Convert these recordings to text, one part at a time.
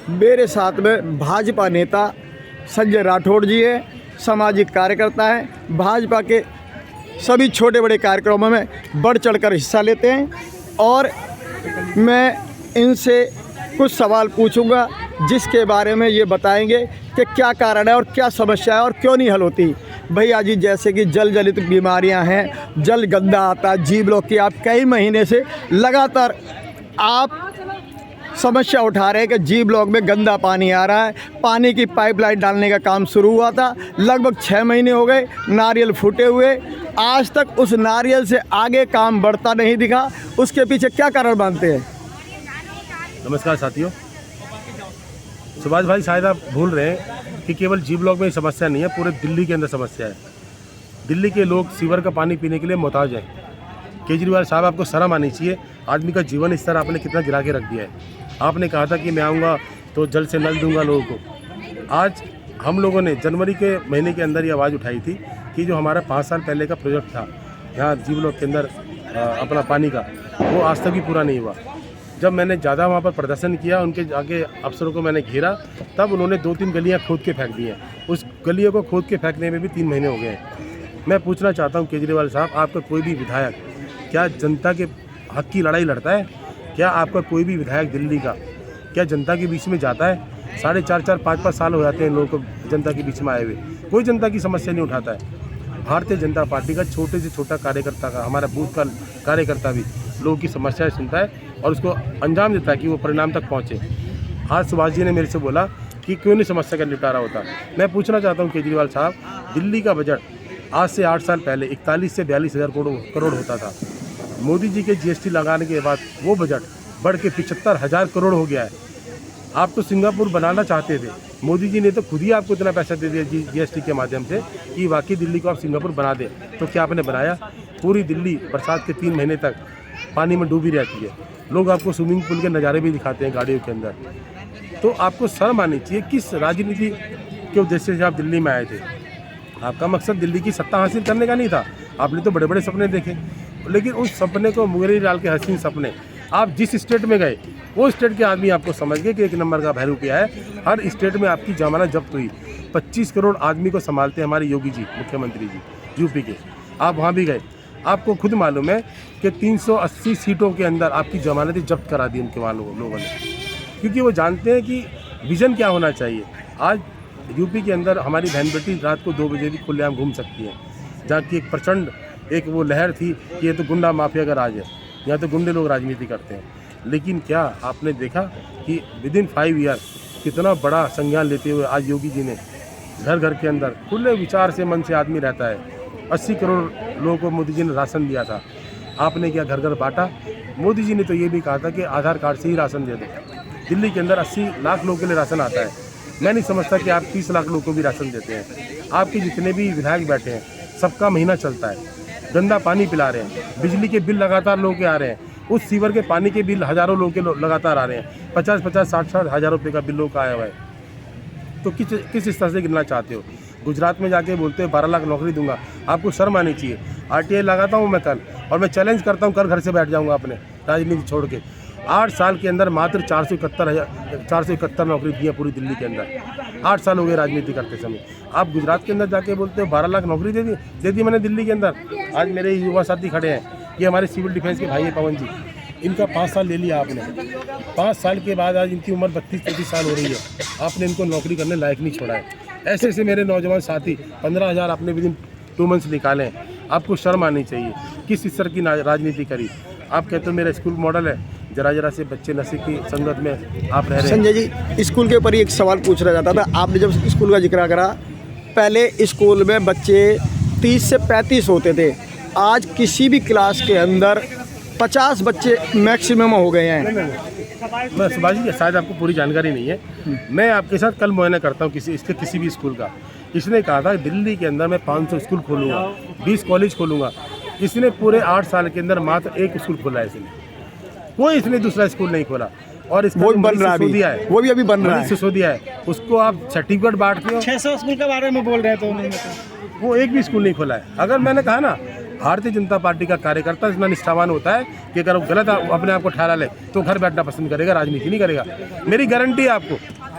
मेरे साथ में भाजपा नेता संजय राठौड़ जी है, सामाजिक कार्यकर्ता हैं, भाजपा के सभी छोटे बड़े कार्यक्रमों में बढ़ चढ़कर हिस्सा लेते हैं और मैं इनसे कुछ सवाल पूछूंगा जिसके बारे में ये बताएंगे कि क्या कारण है और क्या समस्या है और क्यों नहीं हल होती। भैया जी, जैसे कि जल जनित बीमारियां हैं, जल गंदा आता है, जी ब्लॉक की आप कई महीने से लगातार आप समस्या उठा रहे हैं कि जी ब्लॉक में गंदा पानी आ रहा है। पानी की पाइपलाइन डालने का काम शुरू हुआ था, लगभग 6 महीने हो गए, नारियल फूटे हुए, आज तक उस नारियल से आगे काम बढ़ता नहीं दिखा। उसके पीछे क्या कारण मानते हैं? नमस्कार साथियों। सुभाष भाई, शायद आप भूल रहे हैं कि केवल जी ब्लॉक में ही समस्या नहीं है, पूरे दिल्ली के अंदर समस्या है। दिल्ली के लोग सीवर का पानी पीने के लिए मोहताज हैं। केजरीवाल साहब, आपको शर्म आनी चाहिए। आदमी का जीवन स्तर आपने कितना गिरा के रख दिया है। आपने कहा था कि मैं आऊँगा तो जल से नल दूंगा लोगों को। आज हम लोगों ने जनवरी के महीने के अंदर ये आवाज़ उठाई थी कि जो हमारा 5 साल पहले का प्रोजेक्ट था यहाँ जी ब्लॉक के अंदर अपना पानी का, वो आज तक भी पूरा नहीं हुआ। जब मैंने ज़्यादा वहाँ पर प्रदर्शन किया, उनके आगे अफसरों को मैंने घेरा, तब उन्होंने 2-3 गलियाँ खोद के फेंक दी हैं। उस गलियों को खोद के फेंकने में भी 3 महीने हो गए हैं। मैं पूछना चाहता हूँ केजरीवाल साहब, आपका कोई भी विधायक क्या जनता के हक की लड़ाई लड़ता है? क्या आपका कोई भी विधायक दिल्ली का क्या जनता के बीच में जाता है? 4.5 5 साल हो जाते हैं लोगों को जनता के बीच में आए हुए, कोई जनता की समस्या नहीं उठाता है। भारतीय जनता पार्टी का छोटे से छोटा कार्यकर्ता का, हमारा बूथ का कार्यकर्ता भी लोगों की समस्याएं सुनता है और उसको अंजाम देता है कि वो परिणाम तक पहुँचे। आज सुभाष जी ने मेरे से बोला कि क्यों नहीं समस्या का निपटारा होता। मैं पूछना चाहता हूँ केजरीवाल साहब, दिल्ली का बजट आज से 8 साल पहले 41 से 42 हज़ार करोड़ होता था। मोदी जी के GST लगाने के बाद वो बजट बढ़ के 75,000 करोड़ हो गया है। आप तो सिंगापुर बनाना चाहते थे, मोदी जी ने तो खुद ही आपको इतना पैसा दे दिया GST के माध्यम से कि वाकई दिल्ली को आप सिंगापुर बना दें। तो क्या आपने बनाया? पूरी दिल्ली बरसात के 3 महीने तक पानी में डूबी रहती है। लोग आपको स्विमिंग पूल के नज़ारे भी दिखाते हैं गाड़ियों के अंदर। तो आपको शर्म आनी चाहिए। किस राजनीति के उद्देश्य से आप दिल्ली में आए थे? आपका मकसद दिल्ली की सत्ता हासिल करने का नहीं था। आपने तो बड़े बड़े सपने देखे, लेकिन उस सपने को मुगरी डाल के हसीन सपने, आप जिस स्टेट में गए वो स्टेट के आदमी आपको समझ गए कि 1 नंबर का बहरूपिया है। हर स्टेट में आपकी जमानत जब्त हुई। 25 करोड़ आदमी को संभालते हैं हमारे योगी जी, मुख्यमंत्री जी यूपी के। आप वहाँ भी गए, आपको खुद मालूम है कि 380 सीटों के अंदर आपकी जमानतें जब्त करा दी उनके लोगों ने, क्योंकि वो जानते हैं कि विज़न क्या होना चाहिए। आज यूपी के अंदर हमारी बहन बेटी रात को 2 बजे भी खुलेआम घूम सकती हैं, जहाँ की एक प्रचंड एक वो लहर थी कि ये तो गुंडा माफिया का राज है, यहाँ तो गुंडे लोग राजनीति करते हैं। लेकिन क्या आपने देखा कि विदिन 5 ईयर कितना बड़ा संज्ञान लेते हुए आज योगी जी ने घर घर के अंदर खुले विचार से मन से आदमी रहता है। 80 करोड़ लोगों को मोदी जी ने राशन दिया था। आपने क्या घर घर बांटा? मोदी जी ने तो ये भी कहा था कि आधार कार्ड से ही राशन दे दो। दिल्ली के अंदर 80 लाख लोगों के लिए राशन आता है। मैं नहीं समझता कि आप 30 लाख लोगों को भी राशन देते हैं। आपके जितने भी विधायक बैठे हैं सबका महीना चलता है। गंदा पानी पिला रहे हैं, बिजली के बिल लगातार लोगों के आ रहे हैं, उस सीवर के पानी के बिल हज़ारों लोगों के लगातार आ रहे हैं। 50-50, 60-60 हज़ार रुपये का बिल लोगों का आया हुआ है। तो किस स्तर से गिनना चाहते हो? गुजरात में जाके बोलते हो 12 लाख नौकरी दूंगा। आपको शर्म आनी चाहिए। RTI लगाता हूँ मैं कल, और मैं चैलेंज करता हूँ कल घर से बैठ जाऊँगा अपने राजनीति छोड़ के। 8 साल के अंदर मात्र 471 नौकरी दी है पूरी दिल्ली के अंदर। 8 साल हो गए राजनीति करते समय। आप गुजरात के अंदर जाके बोलते हो 12 लाख नौकरी दे दी मैंने दिल्ली के अंदर। आज मेरे युवा साथी खड़े हैं, ये हमारे सिविल डिफेंस के भाई है पवन जी, इनका 5 साल ले लिया आपने। 5 साल के बाद आज इनकी उम्र 32-33 साल हो रही है, आपने इनको नौकरी करने लायक नहीं छोड़ा है। ऐसे ऐसे मेरे नौजवान साथी 15,000 आपने विदिन 2 मंथ्स निकाले हैं। आपको शर्म आनी चाहिए। किस स्तर की राजनीति करी? आप कहते हो मेरा स्कूल मॉडल है, जरा से बच्चे नशे की संगत में आप रह रहे हैं। संजय जी, स्कूल के ऊपर एक सवाल पूछना चाहता था। आपने जब स्कूल का जिक्र करा, पहले स्कूल में बच्चे 30 से 35 होते थे, आज किसी भी क्लास के अंदर 50 बच्चे मैक्सिमम हो गए हैं। मैं सुभाष जी, शायद आपको पूरी जानकारी नहीं है। मैं आपके साथ कल मुआयना करता हूँ किसी भी स्कूल का। इसने कहा था दिल्ली के अंदर मैं 500 स्कूल खोलूँगा, 20 कॉलेज खोलूँगा। इसने पूरे 8 साल के अंदर मात्र 1 स्कूल खोला है। इसने दूसरा स्कूल नहीं खोला। और इसका वो बन रहा है, वो भी अभी बन रहा है, सिसोदिया है। उसको आप सर्टिफिकेट बांटते हो। 600 स्कूल के बारे में बोल रहे थे, वो एक भी स्कूल नहीं खोला है। अगर मैंने कहा ना, भारतीय जनता पार्टी का कार्यकर्ता इतना निष्ठावान होता है कि अगर वो गलत अपने आप को ठहरा ले तो घर बैठना पसंद करेगा, राजनीति नहीं करेगा। मेरी गारंटी है आपको,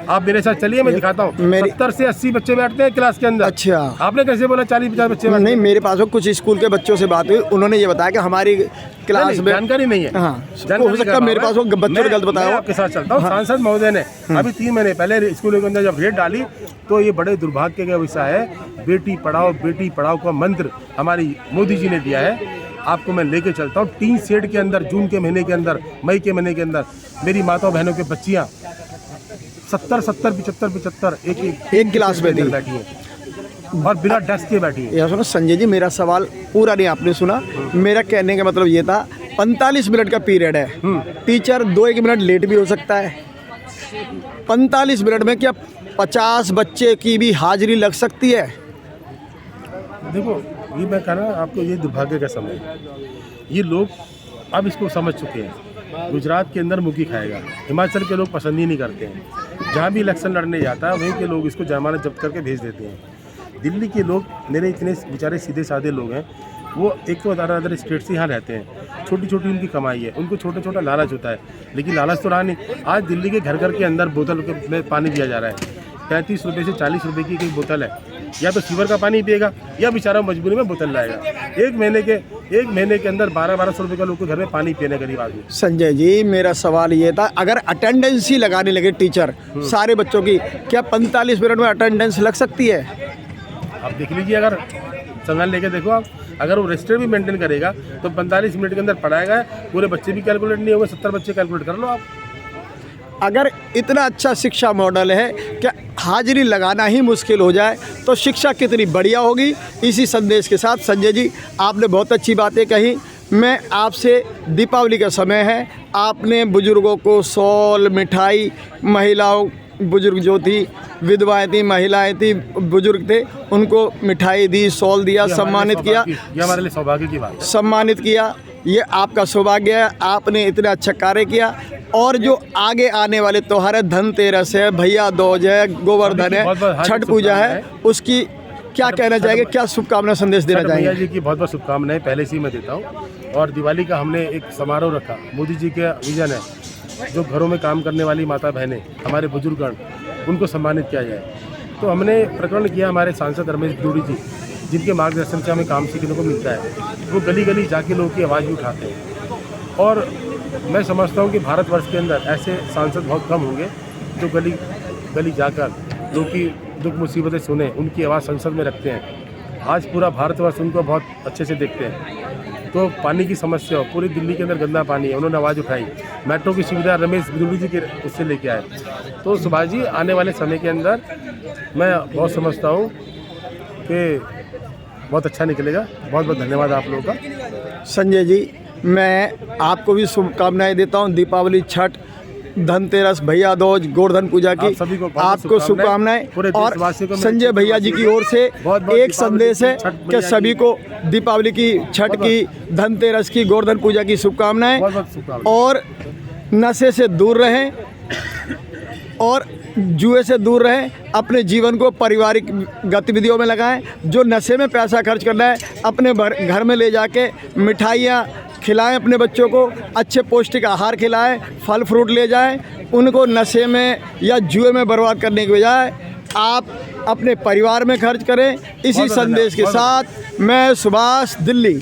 आप मेरे साथ चलिए, मैं दिखाता हूँ। 70 से 80 बच्चे बैठते हैं क्लास के अंदर। अच्छा, आपने कैसे बोला 40-50 बच्चे? नहीं, मेरे पास कुछ स्कूल के बच्चों से बात हुई, उन्होंने ये बताया कि हमारी क्लास में जानकारी नहीं है। हाँ, हो सकता है मेरे पास वो बच्चों ने गलत बताया। आपके साथ चलता हूँ। सांसद महोदय ने अभी 3 महीने पहले स्कूलों के अंदर जब रेड डाली तो ये बड़े दुर्भाग्य का विषय है। बेटी पढ़ाओ का मंत्र हमारी मोदी जी ने दिया है। आपको मैं लेके चलता हूँ टीन शेड के अंदर, जून के महीने के अंदर, मई के महीने के अंदर मेरी माताओं बहनों की बच्चियाँ 70-75 एक क्लास में बैठी है और बिना डेस्क के बैठी है। यह सुनो संजय जी, मेरा सवाल पूरा नहीं आपने सुना। मेरा कहने का मतलब ये था 45 मिनट का पीरियड है, टीचर 2-1 मिनट लेट भी हो सकता है। 45 मिनट में क्या 50 बच्चे की भी हाजिरी लग सकती है? देखो, ये मैं कह रहा हूँ आपको, ये दुर्भाग्य का समय है। ये लोग अब इसको समझ चुके हैं। गुजरात के अंदर मुकी खाएगा, हिमाचल के लोग पसंद ही नहीं करते हैं। जहाँ भी इलेक्शन लड़ने जाता है वहीं के लोग इसको जमानत जब्त करके भेज देते हैं। दिल्ली के लोग, मेरे इतने बेचारे सीधे साधे लोग हैं, वो एक तो अदर स्टेट से यहाँ रहते हैं, छोटी छोटी उनकी कमाई है, उनको छोटा छोटा लालच होता है, लेकिन लालच तो रहा नहीं। आज दिल्ली के घर के अंदर बोतल में पानी दिया जा रहा है। 35 रुपये से 40 रुपये की एक बोतल है। या तो सीवर का पानी पिएगा या बेचारा मजबूरी में बोतल लाएगा। एक महीने के अंदर 1200 रुपये का लोग के घर में पानी पीने गरीब आदमी। संजय जी, मेरा सवाल ये था, अगर अटेंडेंस ही लगाने लगे टीचर सारे बच्चों की, क्या 45 मिनट में अटेंडेंस लग सकती है? आप देख लीजिए, अगर संज्ञान लेके देखो आप, अगर वो रजिस्टर भी मेंटेन करेगा तो 45 मिनट के अंदर पढ़ाएगा। पूरे बच्चे भी कैलकुलेट नहीं होंगे, 70 बच्चे कैलकुलेट कर लो आप। अगर इतना अच्छा शिक्षा मॉडल है कि हाजिरी लगाना ही मुश्किल हो जाए तो शिक्षा कितनी बढ़िया होगी। इसी संदेश के साथ संजय जी, आपने बहुत अच्छी बातें कही। मैं आपसे, दीपावली का समय है, आपने बुजुर्गों को शॉल, मिठाई, महिलाओं, बुजुर्ग जो थी, विधवाएं थी, महिलाएं थी, बुजुर्ग थे, उनको मिठाई दी, शॉल दिया, सम्मानित किया। ये हमारे लिए सौभाग्य की बात है। सम्मानित किया, ये आपका सौभाग्य है, आपने इतना अच्छा कार्य किया। और जो आगे आने वाले त्योहार है, धनतेरस है, भैया दूज है, गोवर्धन है, छठ पूजा है, उसकी क्या कहना चाहेंगे, क्या शुभकामना संदेश देना चाहेंगे? भैया जी की बहुत बहुत शुभकामनाएं पहले से ही मैं देता हूँ। और दिवाली का हमने एक समारोह रखा। मोदी जी का विजन है, जो घरों में काम करने वाली माता बहनें, हमारे बुजुर्गगण, उनको सम्मानित किया जाए। तो हमने प्रकरण किया, हमारे सांसद रमेश बिदूरी जी, जिनके मार्गदर्शन से हमें काम सीखने को मिलता है। वो गली गली जाके लोगों की आवाज़ भी उठाते हैं। और मैं समझता हूँ कि भारतवर्ष के अंदर ऐसे सांसद बहुत कम होंगे जो गली गली जाकर लोगों की दुख मुसीबतें सुने, उनकी आवाज़ संसद में रखते हैं। आज पूरा भारतवर्ष उनको बहुत अच्छे से देखते हैं। तो पानी की समस्या हो, पूरी दिल्ली के अंदर गंदा पानी है, उन्होंने आवाज़ उठाई। मेट्रो की सुविधा रमेश बिदूरी जी के उससे लेके आए। तो सुभाष जी, आने वाले समय के अंदर मैं बहुत समझता हूँ कि बहुत अच्छा निकलेगा। बहुत बहुत धन्यवाद आप लोगों का। संजय जी, मैं आपको भी शुभकामनाएं देता हूं। दीपावली, छठ, धनतेरस, भैया दूज, गोवर्धन पूजा की आपको शुभकामनाएं। और संजय भैया जी की ओर से एक संदेश है कि सभी को दीपावली की, छठ की, धनतेरस की, गोवर्धन पूजा की शुभकामनाएं। और नशे से दूर रहें और जुए से दूर रहें, अपने जीवन को पारिवारिक गतिविधियों में लगाएं। जो नशे में पैसा खर्च करना है, अपने घर में ले जाके मिठाइयाँ खिलाएं, अपने बच्चों को अच्छे पौष्टिक आहार खिलाएं, फल फ्रूट ले जाएं। उनको नशे में या जुए में बर्बाद करने के बजाय आप अपने परिवार में खर्च करें। इसी संदेश के साथ मैं सुभाष, दिल्ली।